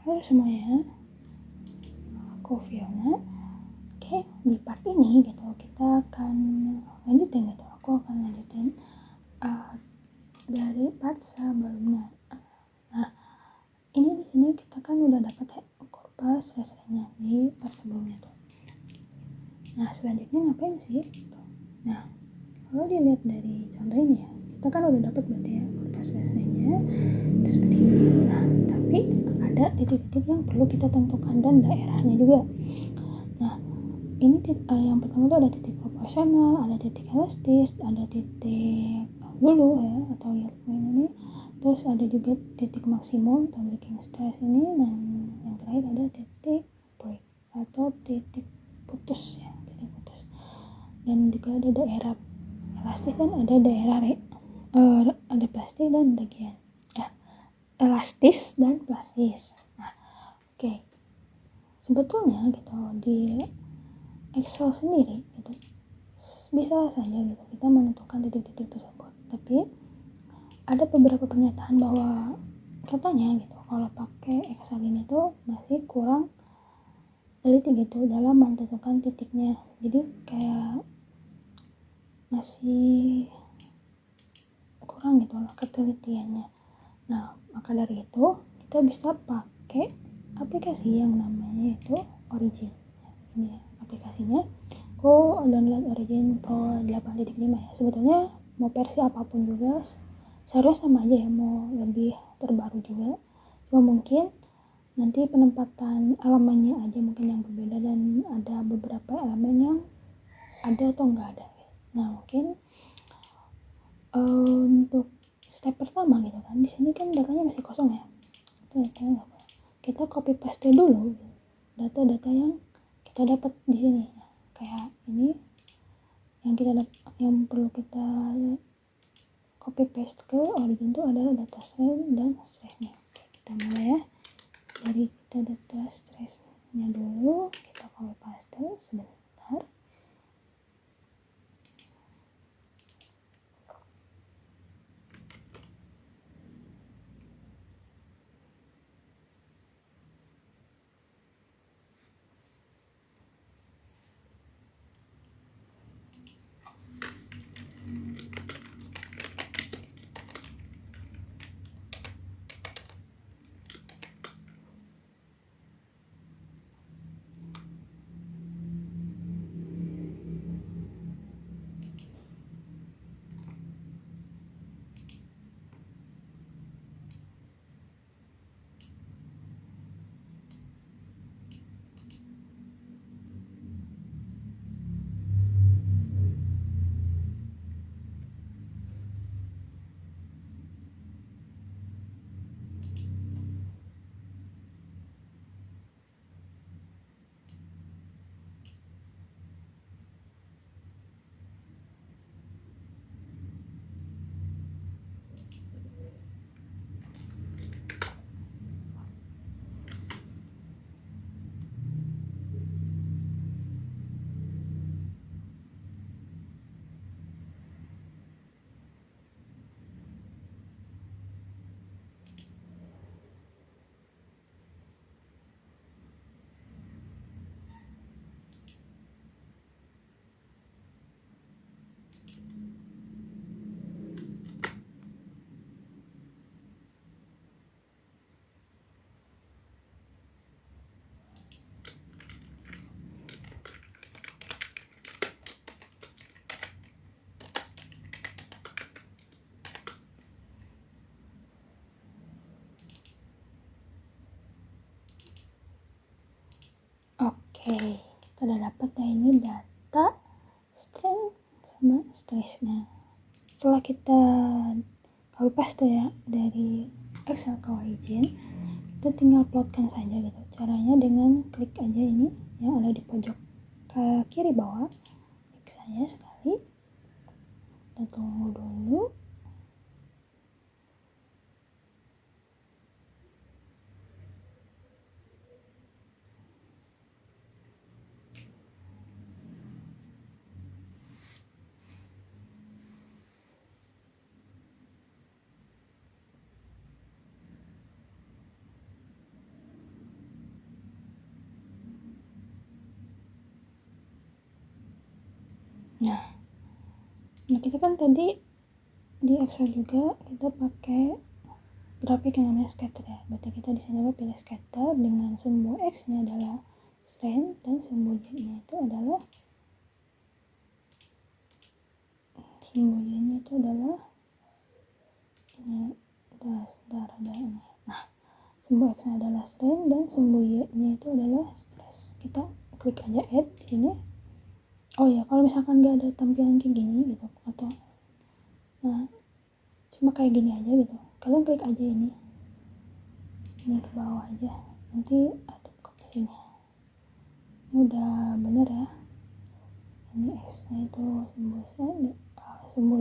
Halo semuanya, aku Fiona. Oke, di part ini gitu kita akan lanjutin Aku akan lanjutin dari part sebelumnya. Nah, ini di sini kita kan udah dapat kurva stress-nya di part sebelumnya tuh. Nah, selanjutnya ngapain sih? Nah, kalau dilihat dari contoh ini ya, kita kan udah dapat berarti ya kurva stress-nya itu seperti ini. Nah, tapi ada titik-titik yang perlu kita tentukan dan daerahnya juga. Nah, ini yang pertama itu ada titik proporsional, ada titik elastis, ada titik dulu ya atau yield point ini, terus ada juga titik maksimum atau breaking stress ini, dan yang terakhir ada titik break atau titik putus ya, titik putus. Dan juga ada daerah elastis dan ada daerah ada plastis dan bagian elastis dan plastis. Nah, oke. Sebetulnya gitu di Excel sendiri gitu bisa saja gitu kita menentukan titik-titik tersebut, tapi ada beberapa pernyataan bahwa katanya gitu kalau pakai Excel ini tuh masih kurang teliti gitu dalam menentukan titiknya, jadi kayak masih kurang gitu loh ketelitiannya. Nah, maka dari itu kita bisa pakai aplikasi yang namanya itu Origin. Ini aplikasinya aku download Origin Pro 8.5 ya. Sebetulnya mau versi apapun juga seharusnya sama aja ya, mau lebih terbaru juga, cuma mungkin nanti penempatan elemennya aja mungkin yang berbeda, dan ada beberapa elemen yang ada atau enggak ada. Nah, mungkin untuk step pertama gitu kan, di sini kan datanya masih kosong ya, kita copy paste dulu data-data yang kita dapat di sini. Kayak ini yang perlu kita copy paste ke Origin itu adalah data stress dan stressnya. Oke, kita mulai ya dari kita data stressnya dulu, kita copy paste sebentar. Oke, kita udah dapat ya ini data strength sama stressnya. Setelah kita copy paste ya dari Excel ke Origin, kita tinggal plotkan saja gitu. Caranya dengan klik aja ini yang ada di pojok ke kiri bawah, klik saja sekali, kita tunggu dulu. Nah kita kan tadi di Excel juga kita pakai grafik yang namanya scatter ya. Berarti kita di sini pilih scatter dengan sumbu X nya adalah strand dan sumbu Y nya itu adalah ini, sebentar ada ini. Nah, sumbu X nya adalah strand dan sumbu Y nya itu adalah stress. Kita klik aja add di sini. Oh ya, kalau misalkan nggak ada tampilan kayak gini gitu, atau cuma kayak gini aja gitu, kalian klik aja ini ke bawah aja, nanti ada kok sini. Ini udah bener ya. Ini X nya itu sumbu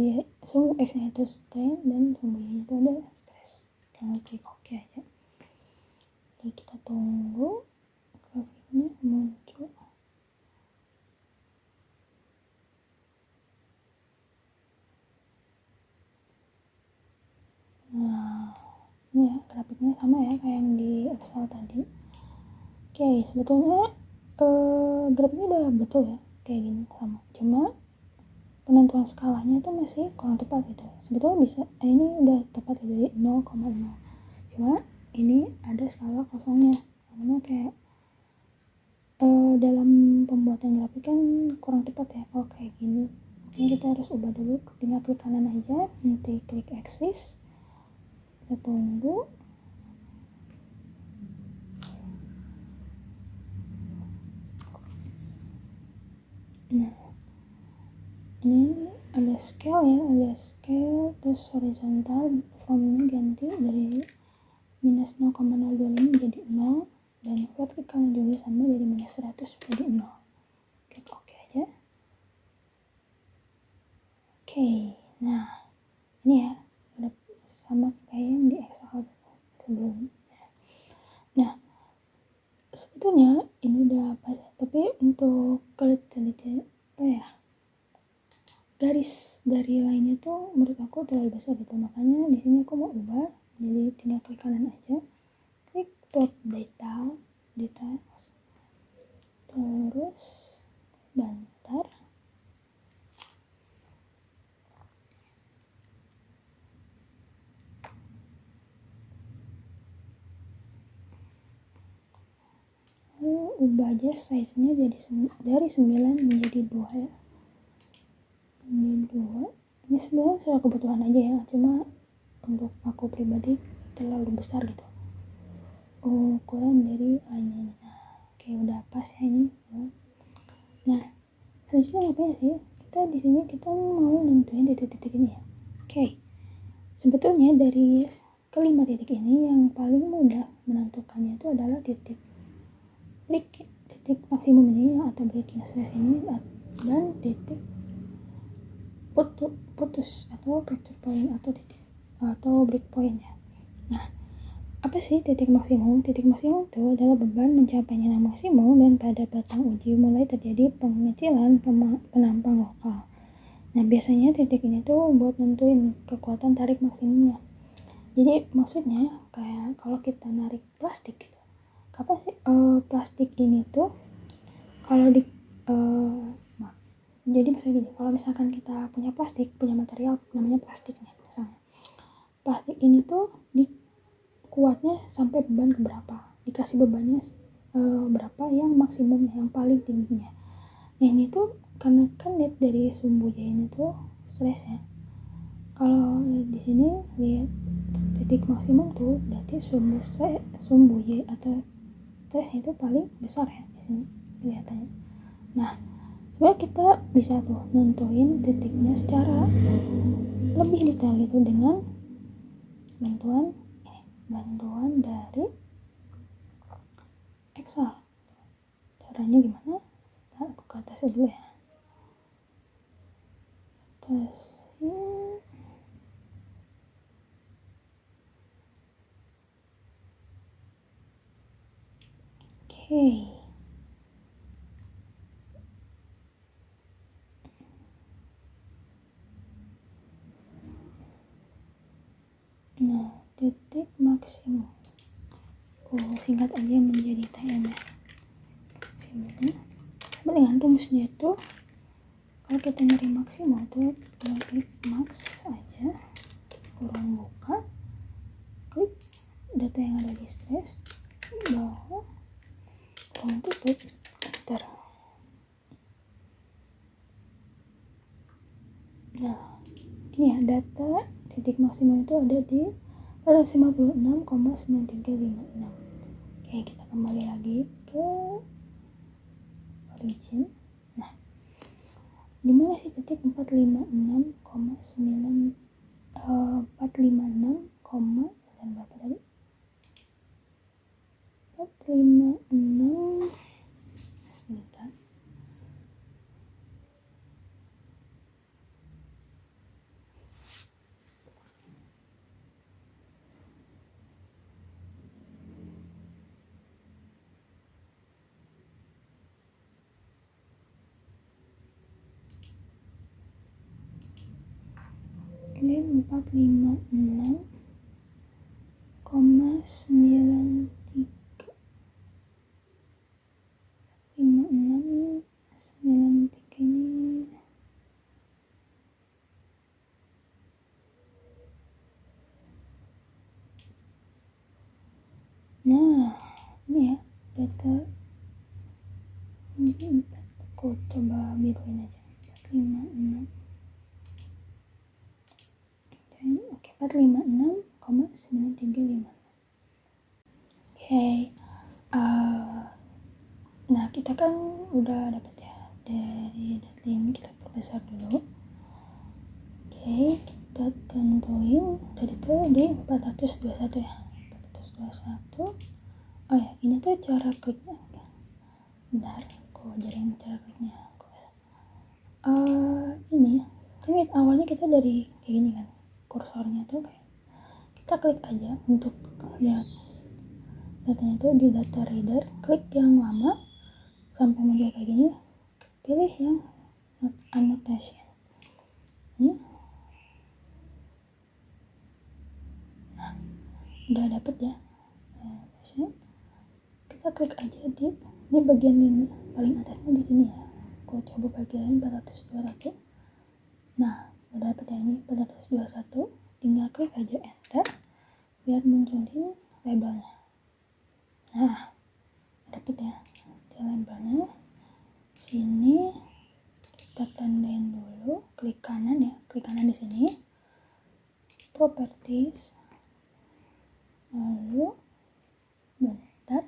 X nya itu strain dan sumbu Y nya itu adalah stress. Kalian klik OK aja. Jadi kita tunggu grafiknya muncul. Nah, ini ya grafiknya sama ya kayak yang di Excel tadi. Oke, sebetulnya grafiknya udah betul ya kayak gini sama. Cuma penentuan skalanya itu masih kurang tepat gitu. Sebetulnya bisa ini udah tepat jadi 0,0. Cuma ini ada skala kosongnya. Karena kayak dalam pembuatan grafik kan kurang tepat ya kalau kayak gini. Ini kita harus ubah dulu, tinggal klik kanan aja, nanti klik axis, kita tunggu. Nah, ini ada scale ya, terus horizontal formnya ganti dari minus 0,025 menjadi 0, dan vertikalnya juga sama dari minus 100 menjadi 0. Klik OK aja. Oke, nah ini ya udah sama kayak yang di Excel sebelumnya. Nah, sebetulnya ini udah pas, tapi untuk kelihatan apa ya, garis dari lainnya tuh menurut aku terlalu besar gitu, makanya di sini aku mau ubah. Jadi tinggal klik kanan aja, klik plot details, terus bentar, ubah aja size nya jadi dari 9 menjadi 2 ya. Ini 2, ini sebenarnya soal kebutuhan aja ya, cuma untuk aku pribadi terlalu besar gitu ukuran dari lainnya. Nah, oke udah pas ya ini. Nah, selanjutnya apa ya sih? Kita di sini kita mau nentuin titik-titik ini ya. Oke, sebetulnya dari kelima titik ini yang paling mudah menentukannya itu adalah titik maksimum ini atau breaking stress ini, dan titik putus atau fracture point atau break point ya. Nah, apa sih titik maksimum? Titik maksimum itu adalah beban mencapai nilai maksimum dan pada batang uji mulai terjadi pengecilan penampang lokal. Nah, biasanya titik ini tuh buat nentuin kekuatan tarik maksimumnya. Jadi maksudnya kayak kalau kita narik plastik gitu, kapan sih plastik ini tuh kalau jadi misalnya gini, kalau misalkan kita punya material namanya plastik nih misalnya, plastik ini tuh kuatnya sampai beban berapa, dikasih bebannya berapa yang maksimum, yang paling tingginya. Nah ini tuh karena kan lihat dari sumbu Y ini tuh stress ya. Kalau di sini lihat titik maksimum tuh berarti sumbu Y atau stressnya itu paling besar ya di sini kelihatannya. Nah, sebenarnya kita bisa tuh nentuin titiknya secara lebih detail gitu dengan bantuan dari Excel. Caranya gimana? Kita buka atasnya dulu ya. Atasnya. Oke. Nah, titik maksimum. Singkat aja menjadi TM ya. Maksimum. Sama dengan rumusnya itu kalau kita nyari maksimal tuh tinggal klik max aja, kurung buka, klik data yang ada di stress, bawah, kurung tutup, enter. Nah, ini ya data titik maksimum itu ada di 456,9356. Oke, kita kembali lagi ke origin. Nah, dimana sih titik 456,9 456, dan berapa tadi? 456 sebentar. Ini 456,93 ini. Nah, ini ya data. Aku coba biruin aja 456. Dan oke, 456,9356. Oke. Nah, kita kan udah dapat ya dari data ini, kita perbesar dulu. Oke, kita tentuin tadi tuh di 421 ya. 421. Oh ya, ini tuh cara kliknya. Bentar, aku ajarin cara kliknya. Ini kan awalnya kita dari kayak gini kan, kursornya tuh kayak kita klik aja untuk lihat datanya tuh di data reader, klik yang lama sampai muncul kayak gini, pilih yang annotation ini. Nah, udah dapet ya annotation. Kita klik aja di ini bagian ini paling atasnya di sini ya. Aku coba bagian 421. Nah, udah dapet ya ini 421. Tinggal klik aja enter biar munculin labelnya. Nah, dapet ya di labelnya. Sini kita tandain dulu, klik kanan ya, klik kanan di sini, properties, lalu bentar,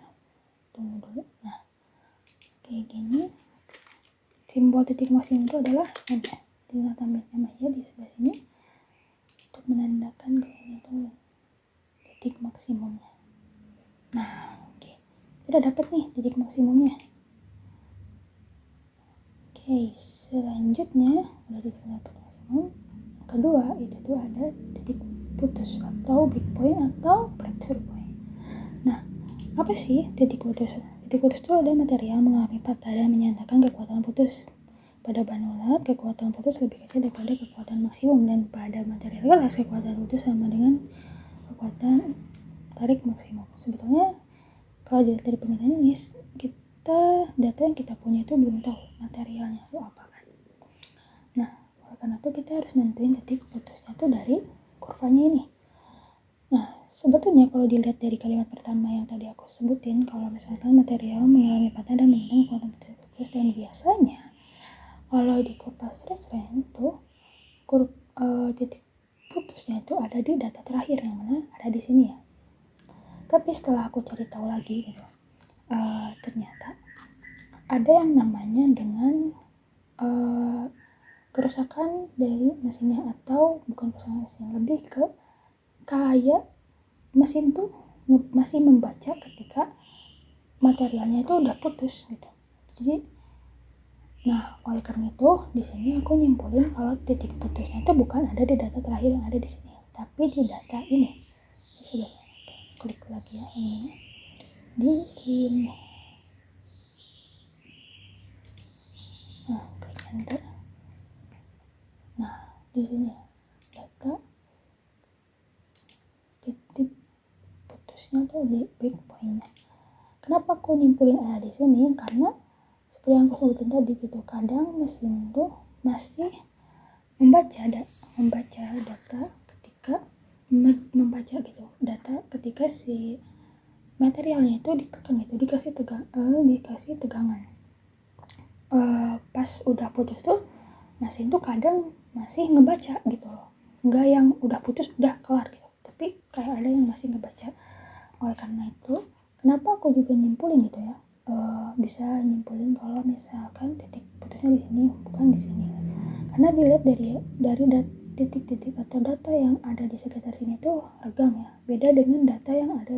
tunggu dulu. Nah, kayak gini. Simbol titik maksimum itu adalah M ya. Tinggal tambahin M aja di sebelah sini untuk menandakan kalau ini tuh titik maksimumnya. Nah, oke. Kita dapat nih titik maksimumnya. Oke, selanjutnya udah titik maksimum. Kedua, itu tuh ada titik putus atau breakpoint atau breakthrough point. Nah, apa sih titik putus? Titik putus itu ada material mengalami patah dan menyatakan kekuatan putus. Pada ban ulat, kekuatan putus lebih kecil daripada kekuatan maksimum, dan pada material keras, kekuatan putus sama dengan kekuatan tarik maksimum. Sebetulnya kalau dilihat dari pengertian ini, data yang kita punya itu belum tahu materialnya itu apa kan. Nah, oleh karena itu kita harus nentuin titik putusnya itu dari kurvanya ini. Nah, sebetulnya kalau dilihat dari kalimat pertama yang tadi aku sebutin, kalau misalkan material mengalami patah dan menentang kekuatan putus, dan biasanya kalau di kurva stress strain itu titik putusnya itu ada di data terakhir yang mana ada di sini ya. Tapi setelah aku cari tahu lagi gitu, ternyata ada yang namanya dengan kerusakan dari mesinnya, atau bukan kerusakan mesin, lebih ke kayak mesin tuh masih membaca ketika materialnya itu udah putus gitu. Jadi, nah oleh karena itu di sini aku nyimpulin kalau titik putusnya itu bukan ada di data terakhir yang ada di sini, tapi di data ini. Sudah, klik lagi ya ini di sini. Nah, klik enter. Nah, di sini data titik putusnya tuh di breakpointnya. Kenapa aku nyimpulin ada di sini? Karena seperti yang aku sebutin tadi gitu, kadang mesin tuh masih membaca data ketika membaca gitu data ketika si materialnya itu ditekan gitu, dikasih tegangan. Pas udah putus tuh mesin tuh kadang masih ngebaca gitu loh, nggak yang udah putus udah kelar gitu, tapi kayak ada yang masih ngebaca. Oleh karena itu kenapa aku juga nyimpulin gitu ya, bisa nyimpulin kalau misalkan titik putusnya di sini bukan di sini, karena dilihat dari titik-titik atau data yang ada di sekitar sini tuh regam ya, beda dengan data yang ada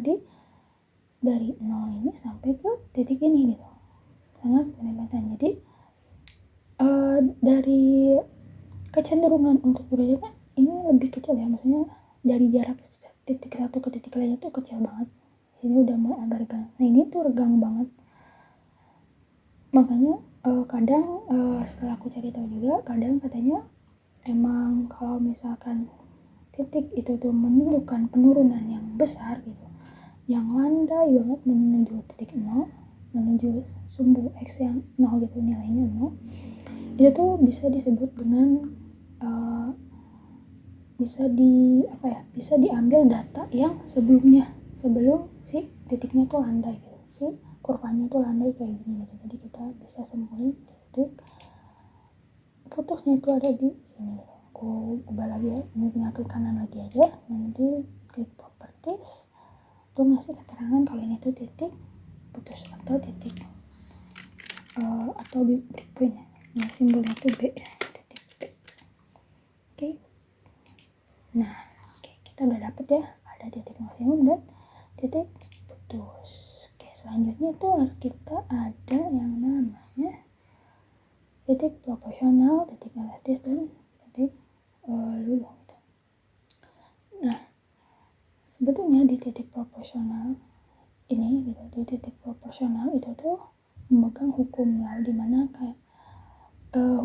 dari nol ini sampai ke titik ini gitu, sangat berdekatan. Jadi dari kecenderungan untuk derajatnya ini lebih kecil ya, maksudnya dari jarak titik satu ke titik lainnya tuh kecil banget. Ini udah mulai agak regang. Nah ini tuh regang banget. Makanya kadang setelah aku cari tahu juga, kadang katanya emang kalau misalkan titik itu tuh menunjukkan penurunan yang besar gitu, yang landai banget menuju titik nol, menuju sumbu X yang nol gitu, nilainya nol, itu tuh bisa disebut dengan bisa diambil data yang sebelum si titiknya tuh landai gitu, si kurvanya tuh landai kayak gini gitu. Jadi kita bisa simpulin titik putusnya itu ada di sini. Aku ubah lagi ya, ini tinggal klik kanan lagi aja, nanti klik properties tuh ngasih keterangan kalau ini tuh titik putus atau titik atau di breakpoint ya. Nah simbolnya tuh B ya, titik B. Oke. Nah, kita udah dapet ya, ada titik maksimum dan titik putus. Oke, selanjutnya tuh kita ada yang namanya titik proporsional, titik elastis, dan titik luluh gitu. Nah, sebetulnya di titik proporsional ini gitu, di titik proporsional itu tuh memegang hukum Law, dimana kayak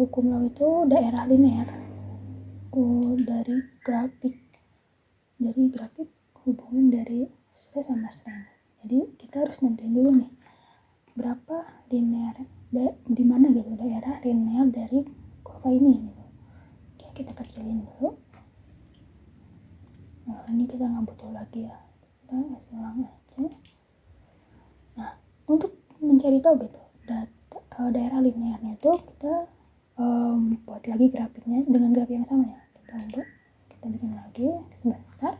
hukum Law itu daerah linear dari grafik hubungan dari stress sama strain. Jadi kita harus nentuin dulu nih berapa linear di mana gitu daerah linear dari kurva ini gitu. Oke, kita kecilin dulu. Nah ini kita nggak butuh lagi ya, kita kasih ulang aja. Nah untuk mencari tahu gitu daerah linearnya itu kita buat lagi grafiknya dengan grafik yang sama ya. Kita bikin lagi sebentar.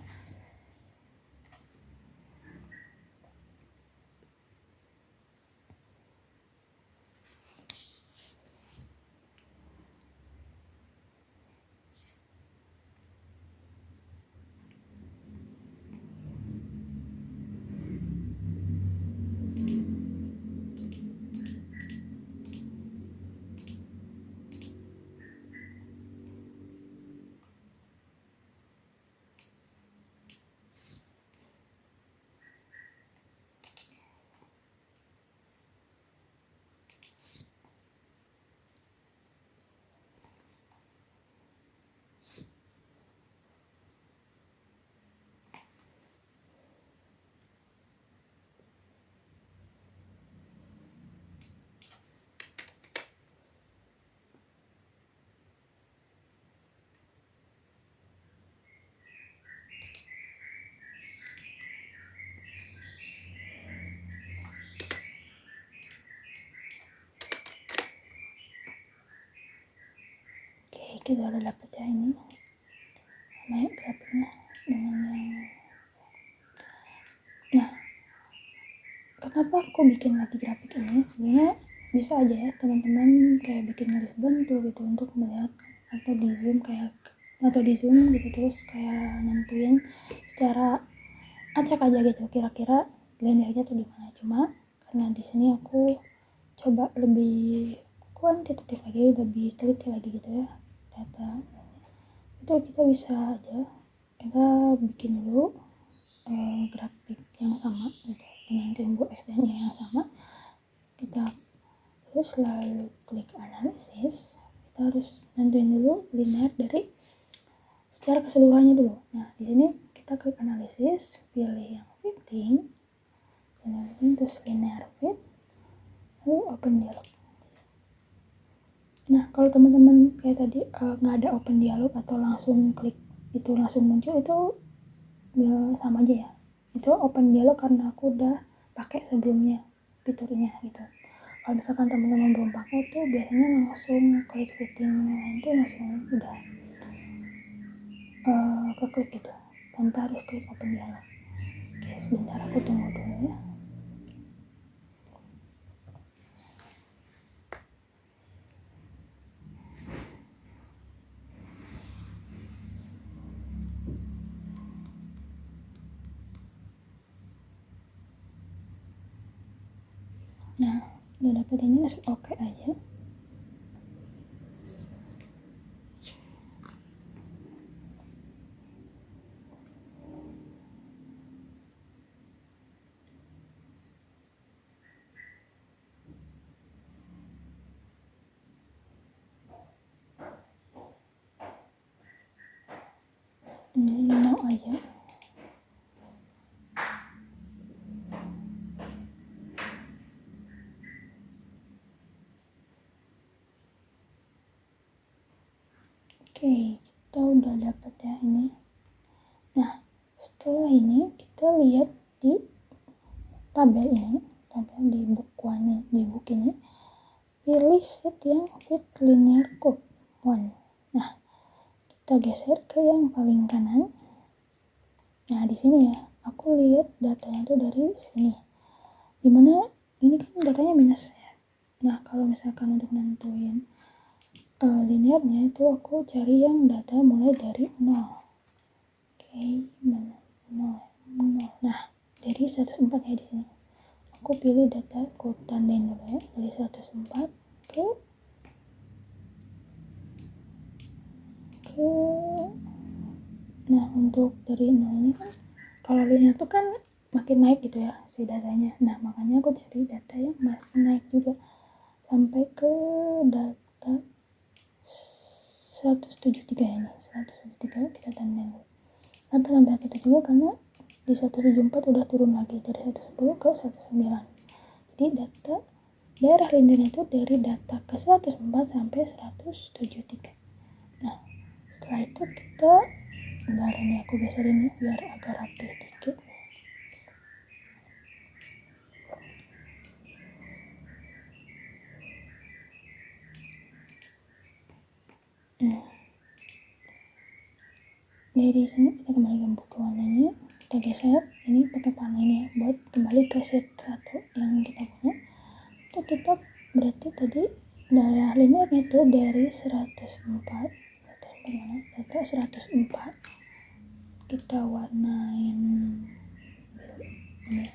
Kita udah dapet ya ini sama grafiknya dengan yang. Nah kenapa aku bikin lagi grafik ini, sebenarnya bisa aja ya teman-teman kayak bikin garis bentuk gitu untuk melihat atau di zoom gitu, terus kayak nentuin secara acak aja gitu kira-kira linearnya tuh di mana. Cuma karena di sini aku coba lebih kuantitatif lagi, lebih teliti lagi gitu ya data itu, kita bisa aja kita bikin dulu grafik yang sama gitu dengan sumbu X dan Y yang sama. Kita terus lalu klik analisis, kita harus nentuin dulu linear dari secara keseluruhannya dulu. Nah di sini kita klik analisis, pilih yang fitting terus linear fit, lalu open dialog. Nah kalau teman-teman kayak tadi nggak ada open dialog atau langsung klik itu langsung muncul, itu ya sama aja ya, itu open dialog karena aku udah pakai sebelumnya fiturnya gitu. Kalau misalkan teman-teman belum pakai itu biasanya langsung klik setting lain tuh langsung udah keklik gitu tanpa harus klik open dialog. Oke, sebentar aku tunggu dulu ya. Nah udah dapet ini, langsung oke aja. Ini no aja. Oke, kita udah dapat ya ini. Nah setelah ini kita lihat di tabel ini, tabel di buku ini, pilih set yang fit linear code 1. Nah kita geser ke yang paling kanan. Nah di sini ya aku lihat datanya tuh dari sini, dimana ini kan datanya minus ya. Nah kalau misalkan untuk nentuin linearnya itu aku cari yang data mulai dari 0. Oke, mana 0. Nah dari 104 ya, di sini aku pilih data, aku tandain dulu ya, dari 104 ke nah untuk dari 0 ini kan kalau linear tuh kan makin naik gitu ya si datanya. Nah makanya aku cari data yang makin naik juga sampai ke data 173 ini, 173 kita tandain dulu sampai 173 karena di 174 udah turun lagi dari 110 ke 109. Jadi data daerah linearnya itu dari data ke 104 sampai 173. Nah setelah itu kita bentar, ini aku geserin ya biar agak rapi dikit. Dari sini kita kembali ke buku warnanya, kita geser ini pakai panah ini ya buat kembali ke set 1 yang kita punya. Itu kita berarti tadi daerah linearnya itu dari 104 mana? Data 104 kita warnain biru ini,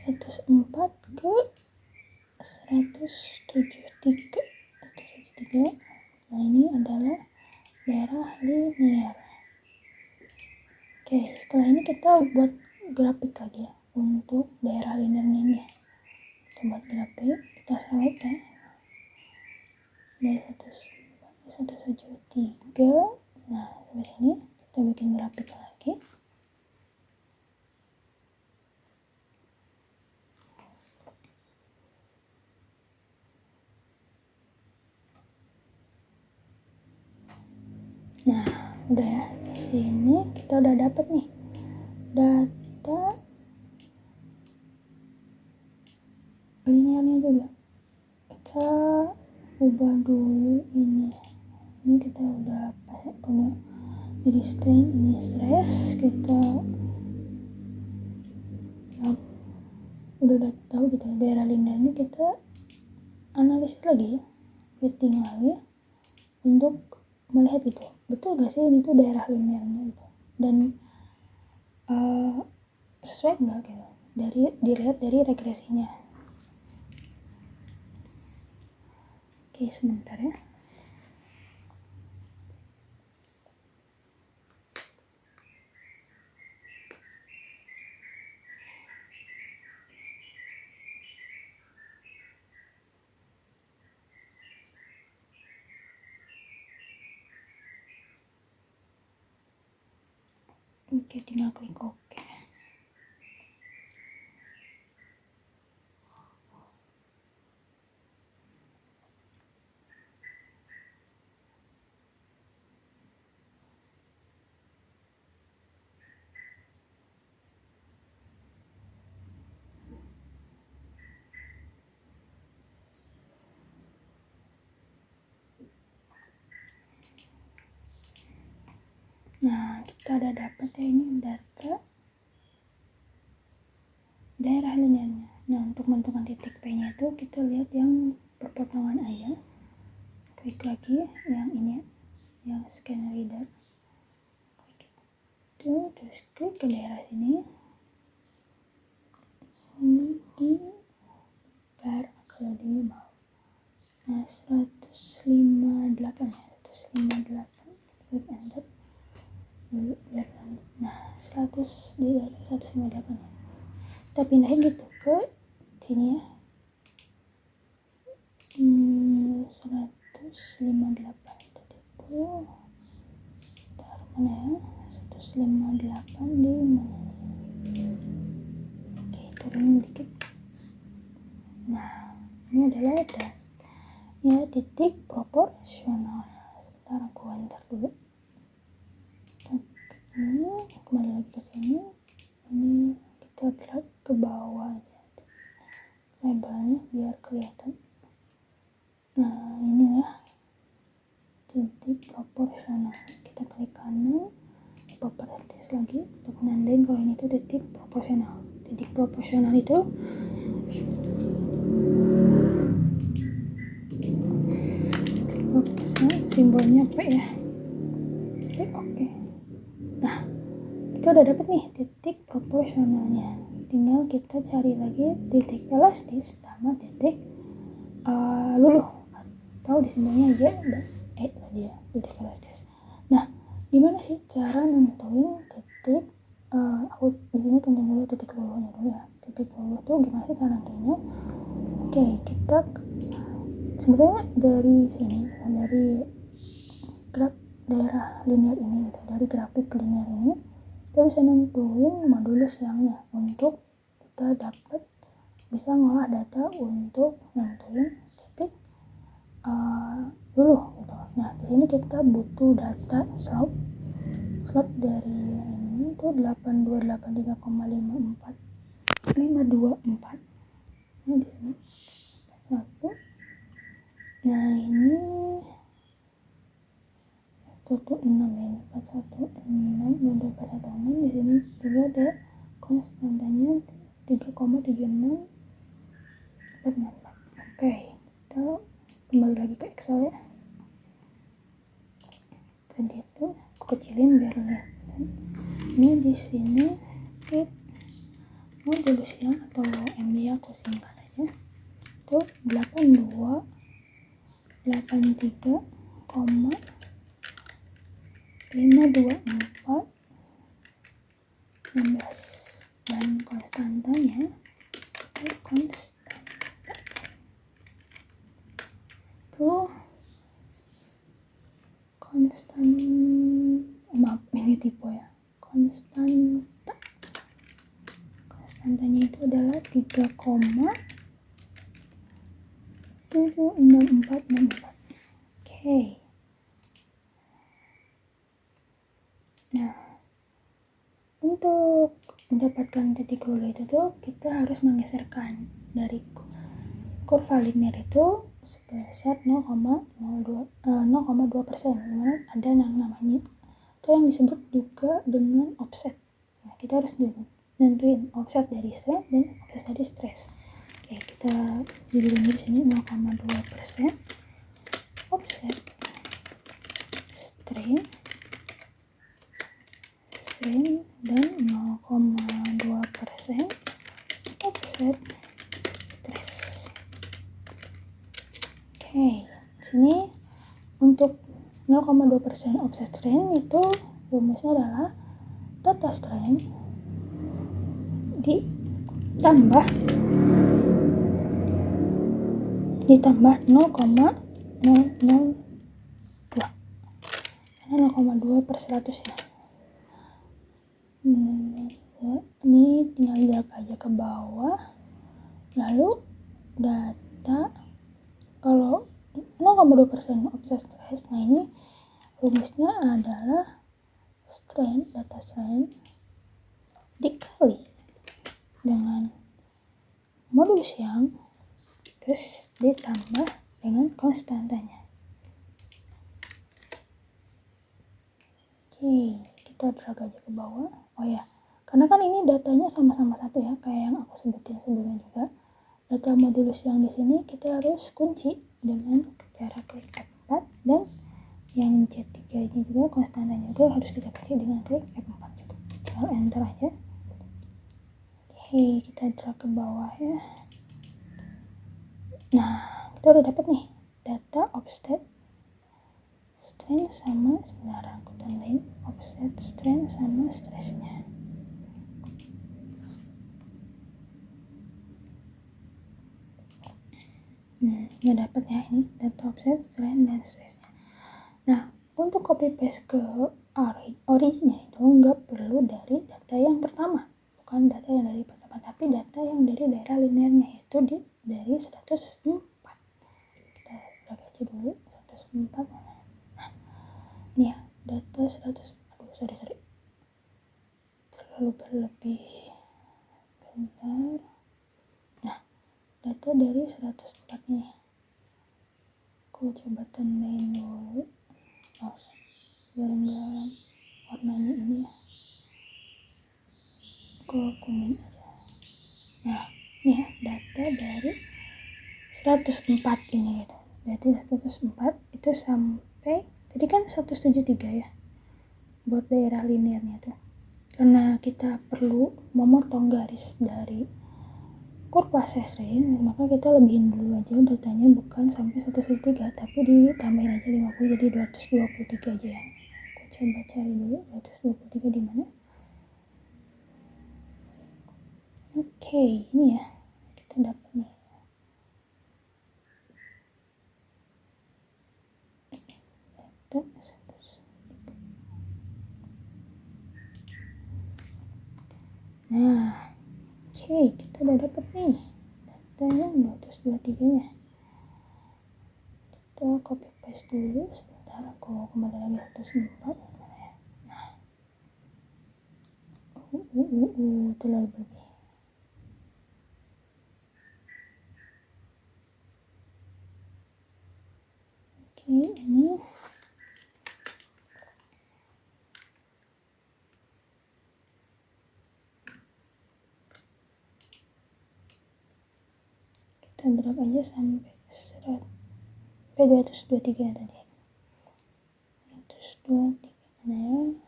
104 ke 173. Nah ini adalah daerah linear. Oke, setelah ini kita buat grafik lagi ya untuk daerah linearnya ini. Kita buat grafik, kita select ya dari 173. Nah sampai sini kita bikin grafik lagi. Nah udah ya, sini kita udah dapet nih data linearnya juga. Kita ubah dulu ini kita udah pas udah jadi strain, ini stress. Kita udah tahu gitu daerah linear ini, kita analisis lagi ya, fitting lagi untuk melihat gitu betul gak sih ini tuh daerah linearnya gitu, dan sesuai enggak gitu dilihat dari regresinya. Oke sebentar ya. Oke, tinggal klik OK. kita udah dapat ya ini data daerah linearnya. Nah, untuk menentukan titik P-nya itu kita lihat yang perpotongan aja. Klik lagi yang ini, yang scan reader. Terus klik ke daerah sini. Ini di bar kalau di bawah. Nah, 158 ya, 158. Klik enter. Dulu biar lanjut. Nah, 100 di daerah 158 ya. Kita pindahin gitu ke sini ya. 158 tadi itu taruh mana ya, 158 di mana, oke turun dikit. Nah, ini adalah ya titik proporsional. Sebentar aku enter dulu. Ini kembali lagi ke sini, ini kita drag ke bawah aja labelnya biar kelihatan. Nah, ini ya titik proporsional. Kita klik kanan, persentis lagi untuk nandain kalau ini tuh titik proporsional. Titik proporsional itu simbolnya P ya. Oke. Nah, kita udah dapet nih titik proporsionalnya. Tinggal kita cari lagi titik elastis sama titik luluh. Tahu di simbolnya Y dan E tadi ya, titik elastis. Nah, gimana sih cara nentuin titik aku di sini tentuin dulu titik luluhnya dulu ya. Titik luluh tuh gimana sih cara nentuinnya? Oke, kita sebenarnya dari sini, dari graf daerah linear ini gitu, dari grafik linear ini kita bisa nentuin modulus yangnya untuk kita dapat bisa ngolah data untuk nentuin titik luluh gitu. Nah, di sini kita butuh data slope dari ini tuh 8283,524. Nah, di sini 1. Nah, ini 16 ya, 416 di sini juga ada konstantanya 3,76 Oke, kita kembali lagi ke Excel ya. Tadi itu aku kecilin biar lihat. Ini di sini modulusnya atau MB aku singkat aja. Itu 8283,524 16 dan konstantanya itu konstan maaf ini tipe ya, konstantanya itu adalah 3,76464. Oke. Nah, untuk mendapatkan titik luluh itu tuh kita harus menggeserkan dari kurva linear itu sebesar 0,2%, dimana ada yang namanya atau yang disebut juga dengan offset. Nah, kita harus nentuin offset dari strain dan offset dari stress. Oke, kita judulin di sini 0,2% offset strain dan 0,2% offset stress. Oke, sini untuk 0,2% offset strain itu rumusnya adalah data strain ditambah 0,002 karena 0,2/100 ya. Ini tinggal jaga aja ke bawah, lalu data kalau 0,2% offset stress. Nah, ini rumusnya adalah data strain dikali dengan modulus yang terus ditambah dengan konstantanya. Oke, kita kita drag aja ke bawah. Oh ya, karena kan ini datanya sama-sama satu ya, kayak yang aku sebutin sebelumnya juga. Data modulus yang di sini kita harus kunci dengan cara klik F4, dan yang C3 ini juga konstannya juga harus kita kunci dengan klik F4 juga. Tinggal enter aja. Oke, kita drag ke bawah ya. Nah, kita udah dapat nih data offset strain sama, sebentar aku tambahin offset strain sama stressnya. Nggak dapat ya ini data offset strain dan stressnya. Nah, untuk copy paste ke originnya itu nggak perlu dari data yang pertama, bukan data yang dari pertama, tapi data yang dari daerah linearnya, yaitu dari 104. Kita drag aja dulu 104. Nah, ini ya data 100. Sorry terlalu berlebih, bentar. Nah, data dari 104 nih aku coba tandain dulu biar enggak warnanya ini ya, aku kuning aja. Nah, ini ya data dari 104 ini gitu. Jadi 104 itu sampai tadi kan 173 ya buat daerah linearnya tuh. Karena kita perlu memotong garis dari kurva strain, maka kita lebihin dulu aja datanya, bukan sampai 173 tapi ditambahin aja 50 jadi 223 aja ya. Aku coba cari dulu 223 di mana. Oke, ini ya kita dapat nih. Nah, oke, kita udah dapat nih datanya 223 nya. Kita copy paste dulu, sebentar aku kembali lagi 104. Nah, terlalu berlebih. Oke, ini kita drag aja sampai 223 tadi. 223 mana ya?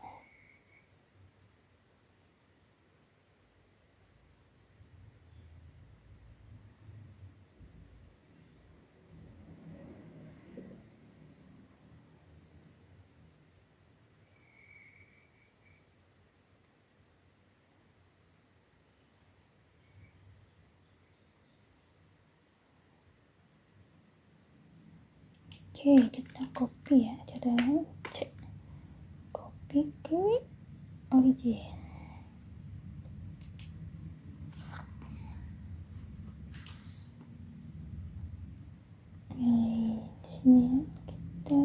Oke, kita copy ya, catatan C, copy ke origin. Di sini ya, kita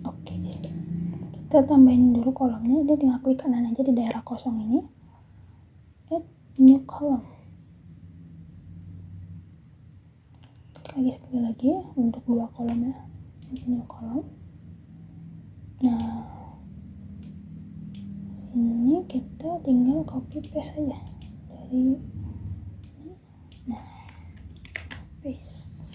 oke, jadi kita tambahin dulu kolomnya. Dia tinggal klik kanan aja di daerah kosong ini, add new column. Sekali lagi untuk 2 kolom ya, new column. Nah, sini kita tinggal copy paste aja dari ini. Nah, paste.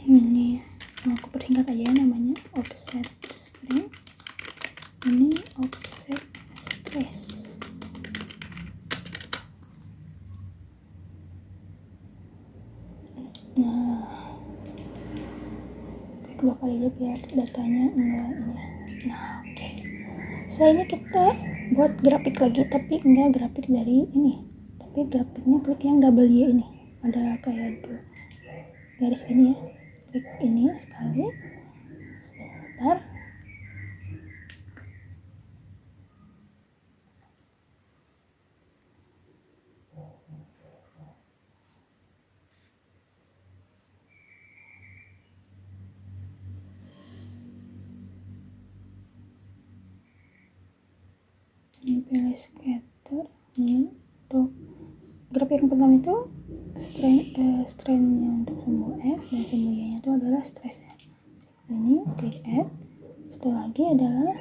Ini aku persingkat aja ya, namanya offset strain, ini offset stress. Nah, kedua kali aja biar datanya enggak ini. Nah, oke. Setelah ini kita buat grafik lagi, tapi enggak grafik dari ini, tapi grafiknya klik yang double Y ini, ada kayak 2 garis ini ya, klik ini sekali, sebentar. Ini pilih scatter, ini untuk grafik yang pertama itu strainnya untuk sumbu X dan sumbu Y nya itu adalah stressnya. Ini klik add. Satu lagi adalah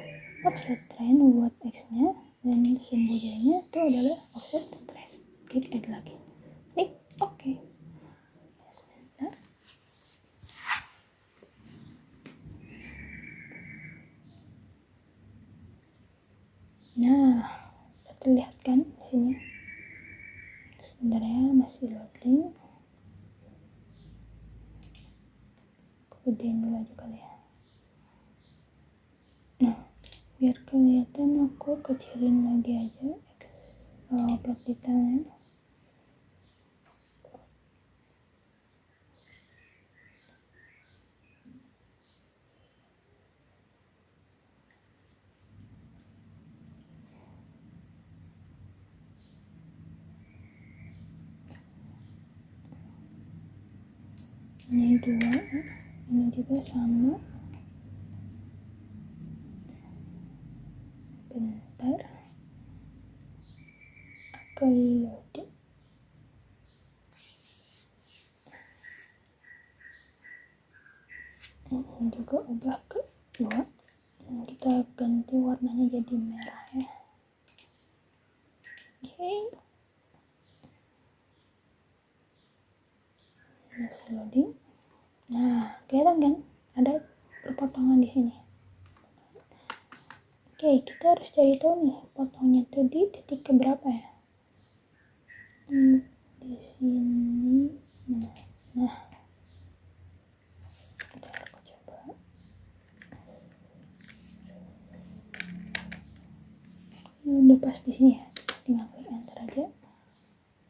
offset strain buat X nya dan sumbu Y nya itu adalah offset stress. Klik add lagi. Klik OK. Sebentar. Nah, terlihat kan di sini. Sebentar ya, masih loading. Gedein dulu aja kali ya. Nah, biar kelihatan aku kecilin lagi aja plot di tangan. Ini 2, ini juga sama. Bentar, aku loading. Ini juga ubah ke 2. Kita ganti warnanya jadi merah ya. Oke. Masih loading. Nah, kelihatan kan? Ada perpotongan di sini. Oke, kita harus cari tahu nih potongnya tuh di titik keberapa ya? Di sini. Nah, aku coba. Udah pas di sini ya. Tinggal klik enter aja.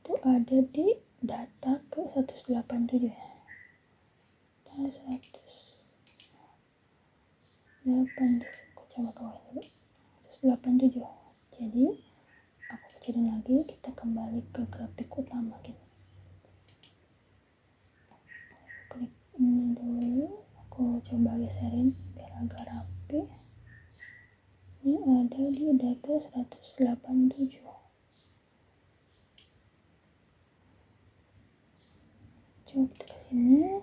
Itu ada di data ke 187 ya. 187. Aku coba kawin dulu. 187. Jadi aku kecilin lagi, kita kembali ke grafik utama gitu. Klik ini dulu, aku coba geserin biar agak rapi. Ini ada di data 187. Coba kita kesini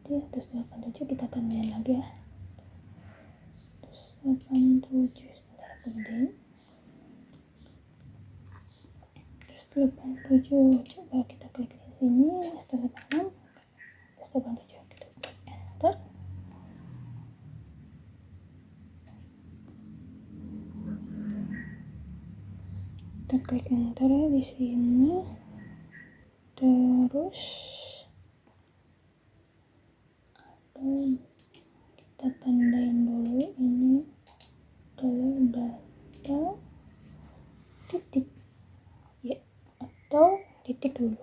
di 187, kita tandain lagi ya. 187, sebentar aku gedein. 187, coba kita klik di sini. 186, 187, kita klik enter. Kita klik enter ya di sini. Terus kita tandain dulu ini adalah data titik ya, atau titik dulu.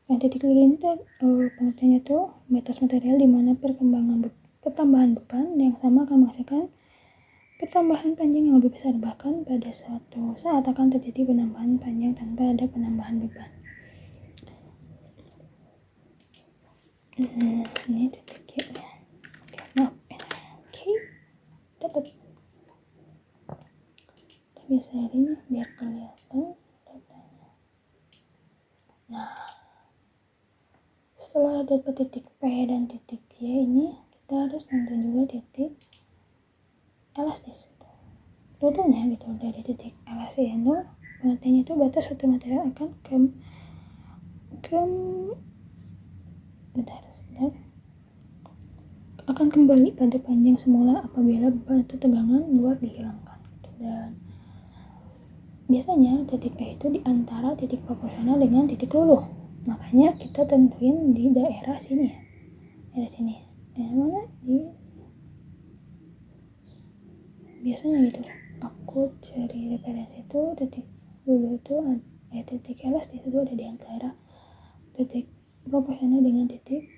Nah, titik dulu ini pengertiannya tuh batas material di mana pertambahan beban yang sama akan menghasilkan pertambahan panjang yang lebih besar, bahkan pada suatu saat akan terjadi penambahan panjang tanpa ada penambahan beban. Ini titik ya. Oke, dapat. Kita geserin biar kelihatan datanya. Nah, setelah dapat titik P dan titik Y ini, kita harus nentuin juga titik elastis. Contohnya gitu, dari titik elastis itu pengertiannya itu batas suatu material akan akan kembali pada panjang semula apabila beban atau tegangan luar dihilangkan. Dan biasanya titik E itu di antara titik proporsional dengan titik luluh. Makanya kita tentuin di daerah sini ya. Daerah sini. Mana? Biasanya gitu. Aku cari referensi itu titik luluh itu titik elastis itu ada di antara titik proporsional dengan titik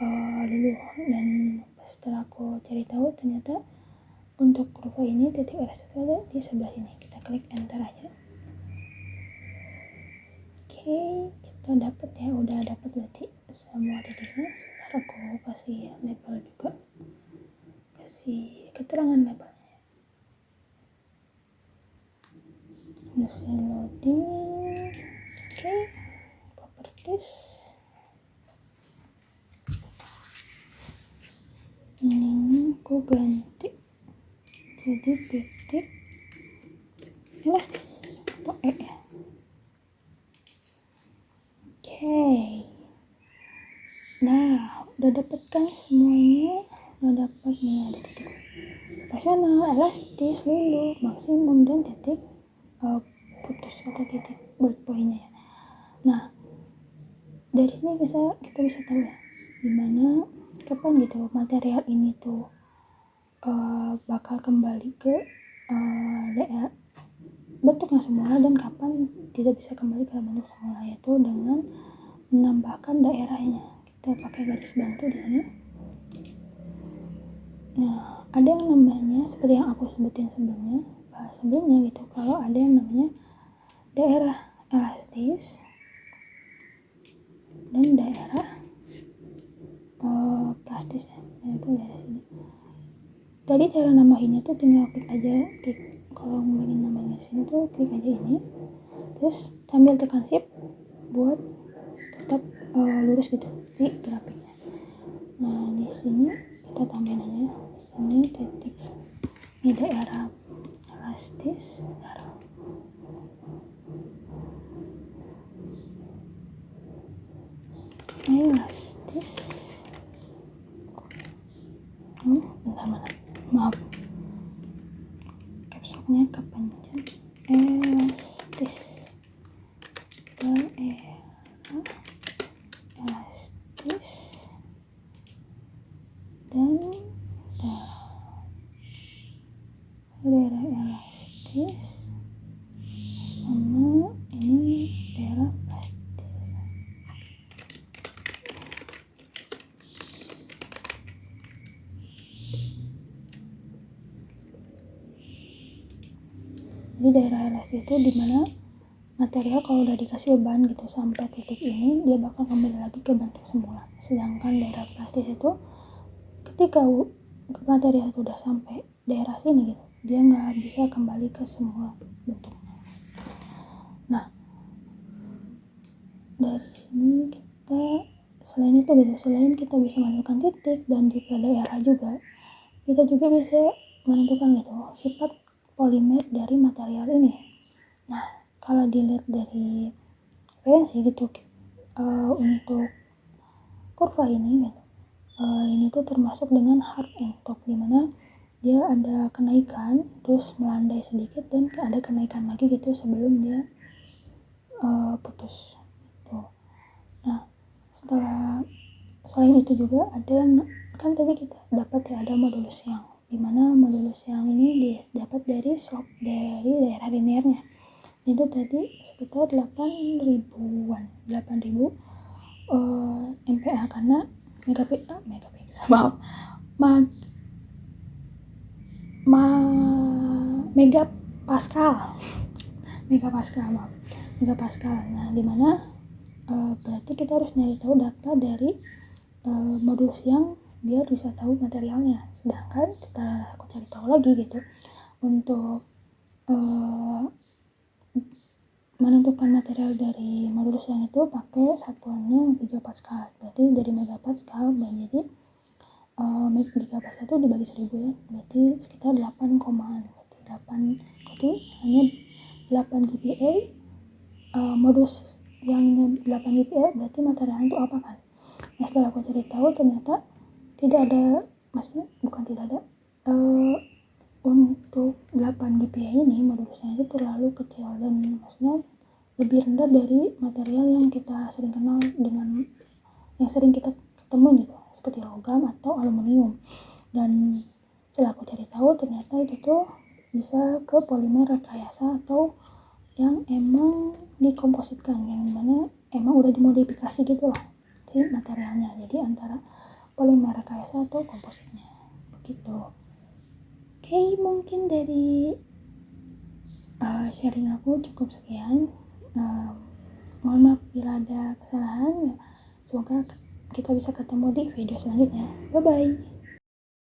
luluh. Dan setelah aku cari tahu ternyata untuk kurva ini titik elastis itu ada di sebelah sini. Kita klik enter aja. Oke, kita dapat ya, udah dapat berarti semua titiknya. Sebentar aku kasih label juga, kasih keterangan labelnya. Masih loading. Oke, elastis. Ininya aku ganti jadi titik elastis atau ya. Oke. Nah, udah dapet kan semuanya? Udah dapet nih, ada titik proporsional, elastis, lulu, maksimum, dan titik putus atau titik breakpointnya ya. Nah, dari sini kita bisa tahu ya dimana kapan gitu material ini tuh bakal kembali ke daerah bentuk yang semula, dan kapan tidak bisa kembali ke bentuk semula, yaitu dengan menambahkan daerahnya. Kita pakai garis bantu di sini. Nah, ada yang namanya seperti yang aku sebutin sebelumnya gitu, kalau ada yang namanya daerah elastis dan daerah plastis, yaitu dari sini. Tadi cara nambahinnya tuh tinggal klik kalau ingin nambahin di sini tuh klik aja ini, terus sambil tekan shift buat tetap lurus gitu di grafiknya. Nah, di sini kita tambahin aja di sini titik, ini daerah elastis, maaf capsoknya kepencet, elastis, daerah elastis dan daerah elastis sama ini daerah plastis. Jadi daerah elastis itu dimana material kalau udah dikasih beban gitu sampai titik ini dia bakal kembali lagi ke bentuk semula. Sedangkan daerah plastis itu ketika material itu udah sampai daerah sini gitu, dia nggak bisa kembali ke semula bentuknya. Nah, dari sini selain kita bisa menentukan titik dan juga daerah juga, kita juga bisa menentukan gitu sifat polimer dari material ini. Nah, kalau dilihat dari referensi gitu untuk kurva ini gitu, ini tuh termasuk dengan hard and top, dimana dia ada kenaikan terus melandai sedikit dan ada kenaikan lagi gitu sebelum dia putus tuh. Nah, selain itu juga ada yang kan tadi kita dapat ya, ada modulus yang dimana modulus yang ini didapat dari slope dari daerah linearnya, itu tadi sekitar 8.000 MPa karena megapascal. Nah, dimana berarti kita harus nyari tahu data dari modulus yang biar bisa tahu materialnya. Sedangkan setelah aku cari tahu lagi gitu untuk menentukan material dari modulus yang itu pakai satuannya gigapascal. Berarti dari megapascal menjadi gigapascal itu dibagi 1000 ya, berarti sekitar 8 komaan, berarti hanya 8 GPa. Modulus yang 8 GPa berarti materialnya itu apa kan? Nah, setelah aku cari tahu ternyata untuk 8 GPa ini modulusnya itu terlalu kecil, dan maksudnya lebih rendah dari material yang kita sering kenal dengan yang sering kita ketemu gitu, seperti logam atau aluminium. Dan setelah aku cari tahu ternyata itu tuh bisa ke polimer rekayasa atau yang emang dikompositkan, yang dimana emang udah dimodifikasi gitu lah si materialnya, jadi antara polimer rekayasa atau kompositnya begitu. Oke, mungkin dari sharing aku cukup sekian. Mohon maaf bila ada kesalahan. Semoga kita bisa ketemu di video selanjutnya. Bye bye.